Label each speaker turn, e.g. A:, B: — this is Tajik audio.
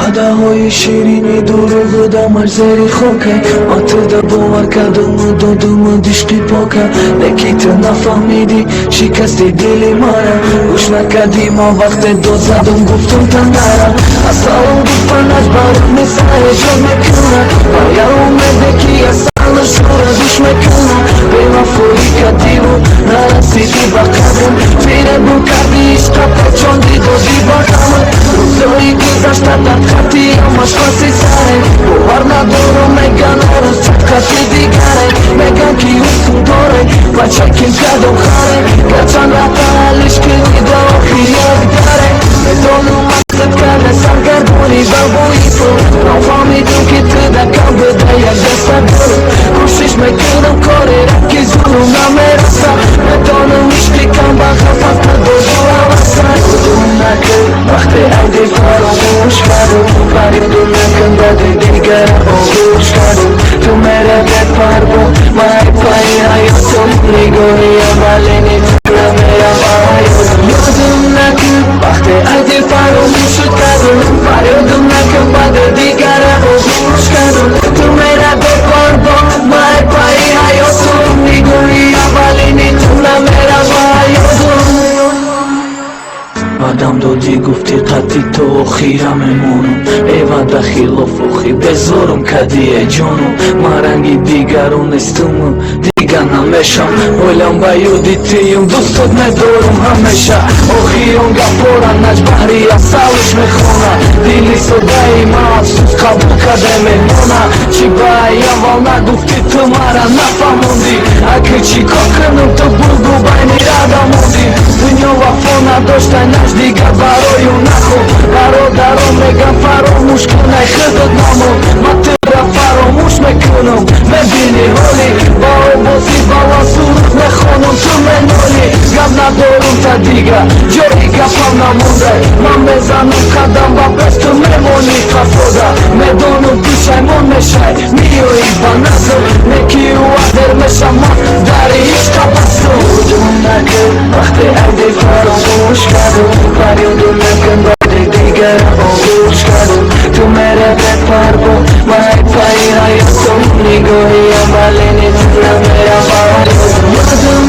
A: وعده‌های شیرینی دروغ دمش زیر خاکه آتده باور کردم و دادم و دشتی پاکه نکی تو نفهمیدی شکستی دلی مرا گوش نکردی ما وقت دو زدم گفتم تا نرا اصلا گفتنش برات مثل جا میکنه باید اومده که اصلا شورا دوش میکنه به وفایی کردی و نرسیدی با قدم فیره بو کردی عشقا پچاندی دادی با قمر روزایی گذشته در خطی همش خاصی سره باور ندارم میگن روز چند خطی دیگره میگن که حسن داره و چکین کردم خره گرچند رفته حلش کنی دا خیال داره میدانم مقصد کرده سرگردونی و بویی تو نفهمیدم که تو دکم بده یک دست برو کوشش میکنم کاری را که زورم نمیرسه میدانم عشقی کم با خفت ندازو عوضه بدون نکن وقتی عیدی فراموش کردم فریدون نکن بده دیگر آغوش کردم تو میره بپر با مای پای حیاتم نگاهی اولینی فکر میرم حیاتم یادم نکن وقتی عیدی فراموش کردم فریدون نکن بده دیگر آغوش کردم تو میره بپر با مای پای حیاتم نگاهی اولینی فکر میرم حیاتم آدم دادی گفتی قطی تو خیرم میمونم ایوه دخیل و فخی بزارم کدیه جانم ما رنگی دیگرون استم دیگر نمیشم ولم بیودی تیم دوستت ندارم همیشه آخیرون گفارن نج بحری اصالش میخونه دیلی صدای ما افسوس قبول کده میمونه چی بایی اول نگفتی تو مرا نفهموندی اگه چی کار کنم تو بگو بینی رده موندی دنیا وفا نداشته نج دیگر برای نخو برادران میگم فراموش کنه خودت نمون من تو را فراموش میکنم میبینی حالی با بازی بالا سرود میخونم تو منالی گم ندارم تا دیگر جایی گفم نمونده من میزنم قدم با بست تو میمونی خفاده میدانم پیشمون میشه میایی با نظر نکی و عدر میشم من داری عشق بستم بدون نکن وقتی عیدی فراموش کردم فریادو نکن بده دیگر آغوش کردم